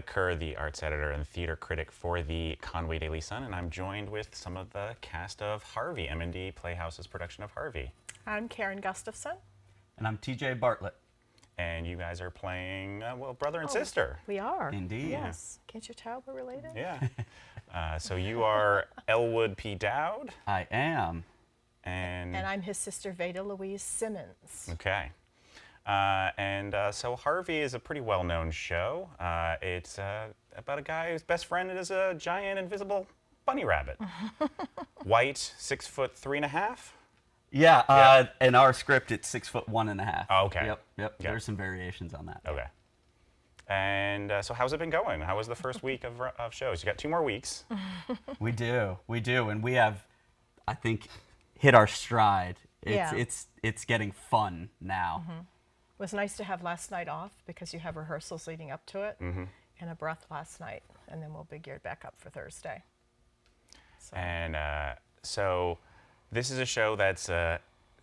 Alec Kerr, the arts editor and theater critic for the Conway Daily Sun, and I'm joined with some of the cast of Harvey, M&D Playhouse's production of Harvey. I'm Karen Gustafson. And I'm TJ Bartlett. And you guys are playing, well, brother and sister. We are. Indeed. Yes. Can't you tell we're related? Yeah. So you are Elwood P. Dowd. I am. And I'm his sister, Veda Louise Simmons. Okay. So Harvey is a pretty well-known show. It's about a guy whose best friend is a giant invisible bunny rabbit. White, 6'3.5". Yeah, in our script it's 6'1.5". Oh, okay. Yep. Yep. There's some variations on that. Okay. And so how's it been going? How was the first week of shows? You got 2 more weeks. We do, and we have, I think, hit our stride. Yeah. It's getting fun now. Mm-hmm. It was nice to have last night off because you have rehearsals leading up to it, and a breath last night, and then we'll be geared back up for Thursday. So. And so this is a show that's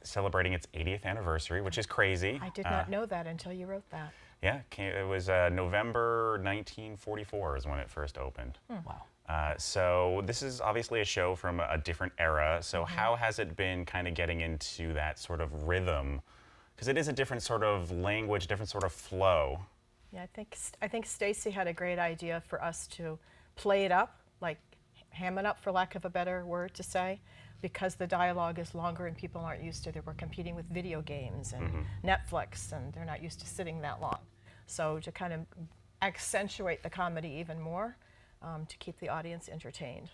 celebrating its 80th anniversary, which is crazy. I did not know that until you wrote that. Yeah, it was November 1944 is when it first opened. Wow. So this is obviously a show from a different era. So how has it been kind of getting into that sort of rhythm? Because it is a different sort of language, different sort of flow. Yeah, I think Stacy had a great idea for us to play it up, like ham it up, for lack of a better word to say, because the dialogue is longer and people aren't used to it. We're competing with video games and Netflix, and they're not used to sitting that long. So to kind of accentuate the comedy even more, to keep the audience entertained.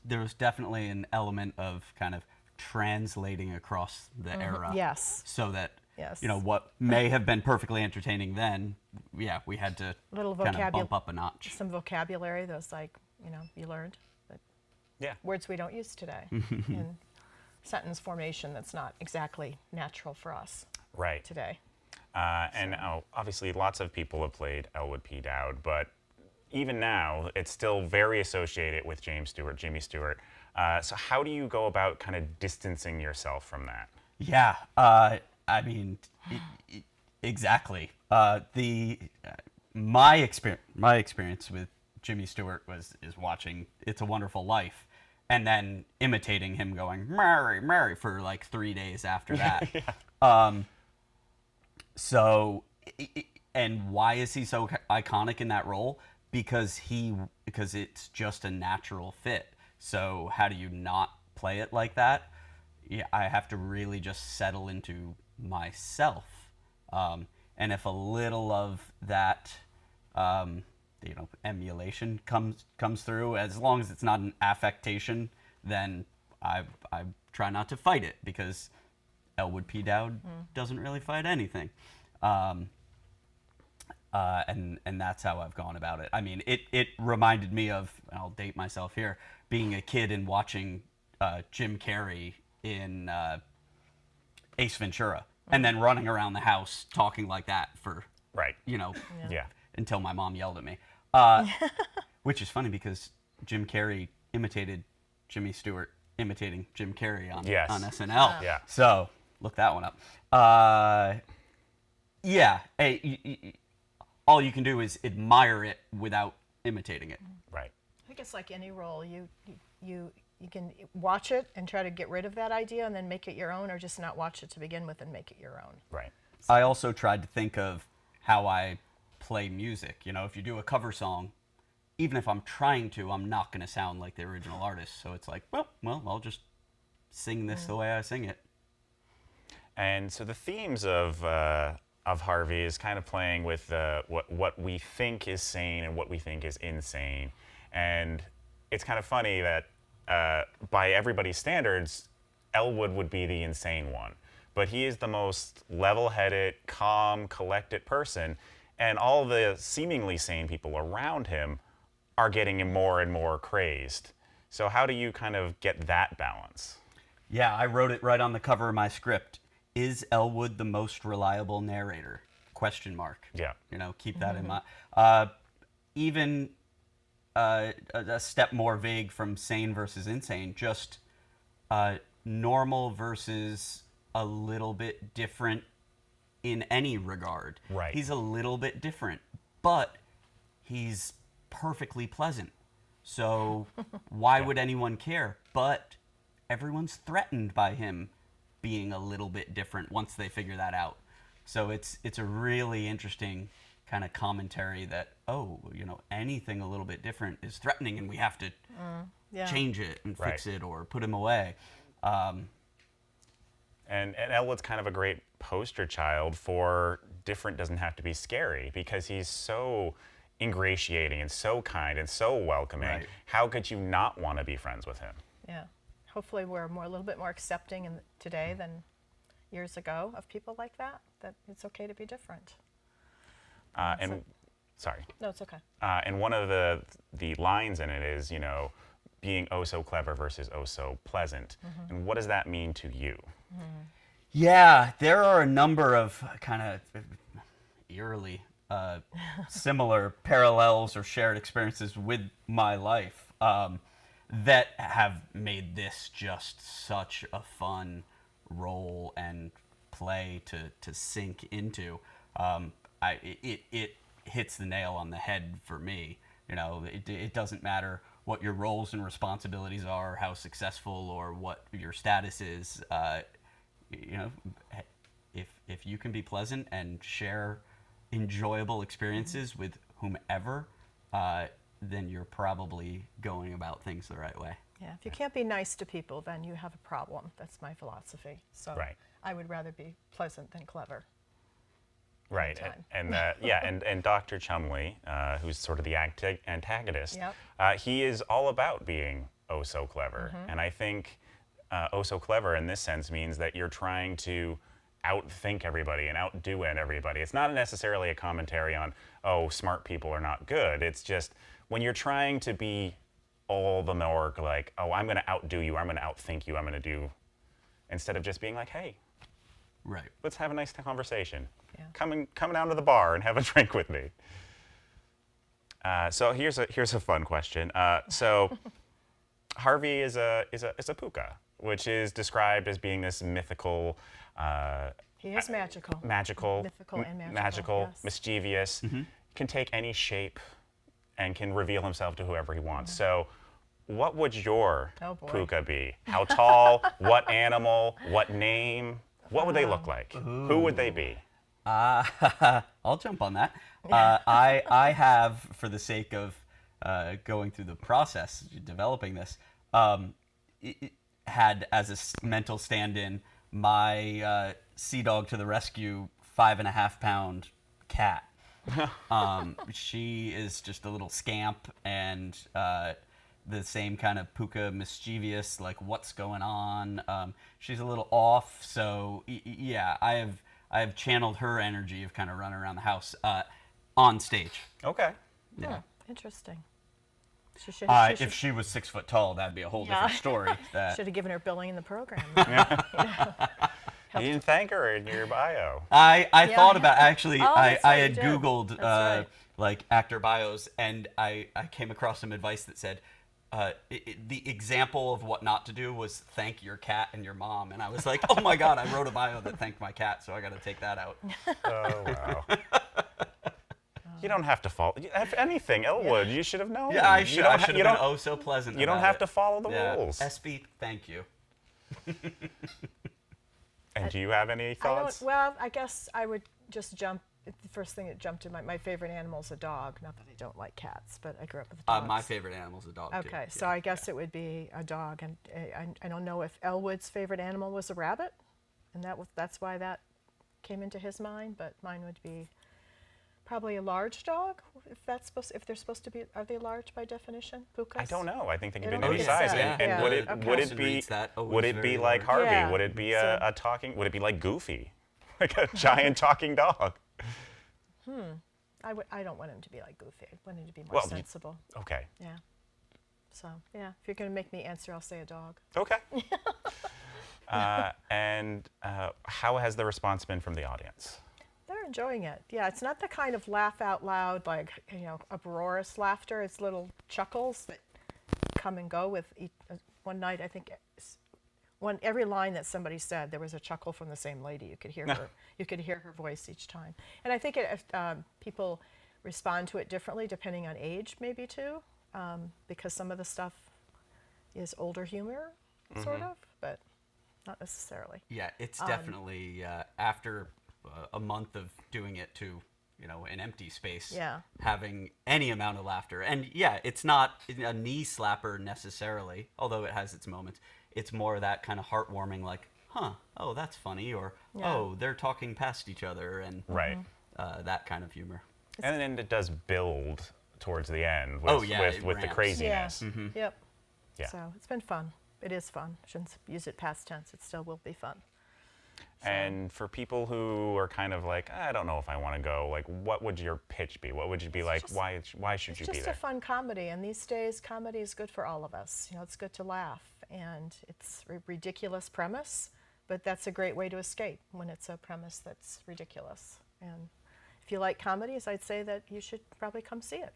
There was definitely an element of kind of translating across the era. Yes. So that, Yes. you know, what may have been perfectly entertaining then, yeah, we had to Little kind of bump up a notch. Some vocabulary, those, like, you know, you learned. But Yeah. words we don't use today. And sentence formation that's not exactly natural for us Right. today. And obviously lots of people have played Elwood P. Dowd, but even now it's still very associated with Jimmy Stewart. So how do you go about kind of distancing yourself from that? Yeah, I mean, exactly. My experience with Jimmy Stewart is watching It's a Wonderful Life, and then imitating him going Mary, Mary for like 3 days after that. So, and why is he so iconic in that role? Because it's just a natural fit. So how do you not play it like that? Yeah, I have to really just settle into myself. And if a little of that, emulation comes through, as long as it's not an affectation, then I try not to fight it, because Elwood P. Dowd doesn't really fight anything. And that's how I've gone about it. I mean, it reminded me of, I'll date myself here, being a kid and watching Jim Carrey in Ace Ventura, and then running around the house talking like that for, until my mom yelled at me. Which is funny because Jim Carrey imitated Jimmy Stewart imitating Jim Carrey on SNL. Yeah. So look that one up. All you can do is admire it without imitating it. Right. I think it's like any role. You can watch it and try to get rid of that idea and then make it your own, or just not watch it to begin with and make it your own. Right. I also tried to think of how I play music. You know, if you do a cover song, even if I'm trying to, I'm not going to sound like the original artist. So it's like, well, I'll just sing this the way I sing it. And so the themes of Harvey is kind of playing with what we think is sane and what we think is insane. And it's kind of funny that by everybody's standards, Elwood would be the insane one. But he is the most level-headed, calm, collected person. And all the seemingly sane people around him are getting more and more crazed. So how do you kind of get that balance? Yeah, I wrote it right on the cover of my script. Is Elwood the most reliable narrator? Question mark. Yeah. You know, keep that in mind. Even a step more vague from sane versus insane, just normal versus a little bit different in any regard. Right. He's a little bit different, but he's perfectly pleasant. So why would anyone care? But everyone's threatened by him being a little bit different once they figure that out. So it's a really interesting kind of commentary that, anything a little bit different is threatening, and we have to change it and fix it or put him away. And Elwood's kind of a great poster child for different doesn't have to be scary, because he's so ingratiating and so kind and so welcoming. Right. How could you not want to be friends with him? Yeah. Hopefully we're a little bit more accepting today than years ago of people like that it's okay to be different. Sorry. No, it's okay. And one of the lines in it is, being oh so clever versus oh so pleasant. And what does that mean to you? Yeah, there are a number of kind of eerily similar parallels or shared experiences with my life that have made this just such a fun role and play to sink into. It hits the nail on the head for me. It doesn't matter what your roles and responsibilities are, how successful or what your status is. If you can be pleasant and share enjoyable experiences with whomever, then you're probably going about things the right way. Yeah, if you can't be nice to people, then you have a problem. That's my philosophy. So I would rather be pleasant than clever. Right, and Dr. Chumley, who's sort of the antagonist, he is all about being oh so clever. And I think oh so clever in this sense means that you're trying to outthink everybody and outdo everybody. It's not necessarily a commentary on, smart people are not good. It's just when you're trying to be all the more like, I'm going to outdo you, I'm going to outthink you, I'm going to do, instead of just being like, hey, let's have a nice conversation. Yeah. Come down to the bar and have a drink with me. So here's a fun question. So Harvey is a puka, which is described as being this mythical. He is magical. Mythical and magical, yes. mischievous, can take any shape, and can reveal himself to whoever he wants. So, what would your puka be? How tall? What animal? What name? What would they look like? Ooh. Who would they be? I'll jump on that. I have, for the sake of going through the process, developing this, had as a mental stand-in my sea dog to the rescue 5.5 pound cat. She is just a little scamp and the same kind of puka, mischievous, like what's going on. She's a little off, so yeah, I have channeled her energy of kind of running around the house on stage. Okay. Yeah. Interesting. If she was 6 foot tall, that'd be a whole different story. Should have given her billing in the program. You didn't thank her in your bio. I thought about actually. I had you Googled like actor bios, and I came across some advice that said the example of what not to do was thank your cat and your mom, and I was like, oh my god, I wrote a bio that thanked my cat, so I got to take that out. Oh wow. You don't have to follow. If anything, Elwood, you should have known. Yeah, I should have been oh so pleasant. You don't have to follow the rules. SB, thank you. And do you have any thoughts? Well, I guess I would just jump. The first thing that jumped to my favorite animal is a dog. Not that I don't like cats, but I grew up with dogs. My favorite animal is a dog. Okay, so I guess it would be a dog, and I don't know if Elwood's favorite animal was a rabbit, and that's why that came into his mind. But mine would be probably a large dog. If they're supposed to be, are they large by definition? Pukas? I don't know. I think they can be It'll any size. Yeah. And would it be like Harvey? Yeah. Would it be a talking? Would it be like Goofy, like a giant talking dog? I don't want him to be like Goofy. I want him to be more sensible. Okay. Yeah. So yeah, if you're going to make me answer, I'll say a dog. Okay. And how has the response been from the audience? They're enjoying it. Yeah, it's not the kind of laugh out loud, like, uproarious laughter. It's little chuckles that come and go with each. One night, I think, every line that somebody said, there was a chuckle from the same lady. You could hear her. You could hear her voice each time. And I think people respond to it differently depending on age, maybe too, because some of the stuff is older humor, sort of, but not necessarily. Yeah, it's definitely after a month of doing it to, an empty space, Yeah. having any amount of laughter. And yeah, it's not a knee slapper necessarily, although it has its moments. It's more that kind of heartwarming, like, oh, that's funny, or Yeah. oh, they're talking past each other, and Right. that kind of humor. And then it does build towards the end with, Oh, yeah, it with the ramps. craziness. Yep. Yeah. So it's been fun. It is fun. Shouldn't use it past tense. It still will be fun. And for people who are kind of like, I don't know if I want to go, like, what would your pitch be? What would you be like? just- Why should you It's be just there? a fun comedy, and these days comedy is good for all of us. It's good to laugh, and it's a ridiculous premise, but that's a great way to escape when it's a premise that's ridiculous. And if you like comedies, I'd say that you should probably come see it.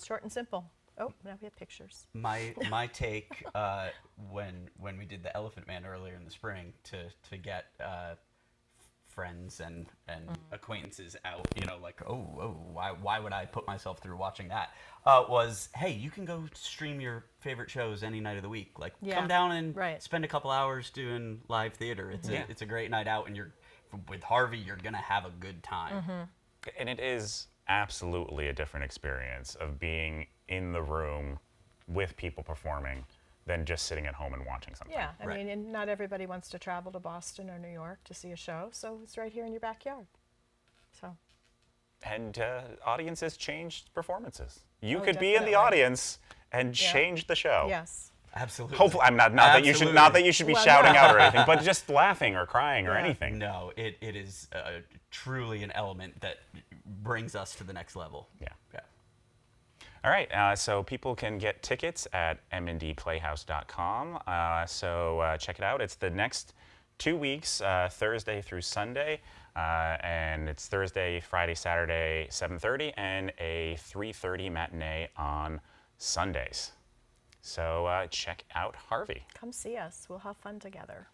Short and simple. Oh, now we have pictures. My take when we did the Elephant Man earlier in the spring to get friends and acquaintances out, like why would I put myself through watching that? Was, hey, you can go stream your favorite shows any night of the week. Like, Yeah. come down and Right. spend a couple hours doing live theater. It's a great night out, and with Harvey, you're gonna have a good time. And it is absolutely a different experience of being in the room with people performing than just sitting at home and watching something. Yeah, I Right. mean, and not everybody wants to travel to Boston or New York to see a show, so it's right here in your backyard. So, And audiences change performances. You Oh, could be in the definitely. audience and Yeah. change the show. yes. Absolutely. Hopefully, I'm not that you should not that you should be Well, shouting no. out or anything, but just laughing or crying or Yeah. anything. No, it is truly an element that brings us to the next level. Yeah. Yeah. All right, so people can get tickets at mndplayhouse.com. So check it out. It's the next 2 weeks, Thursday through Sunday, and it's Thursday, Friday, Saturday, 7:30, and a 3:30 matinee on Sundays. So check out Harvey. Come see us. We'll have fun together.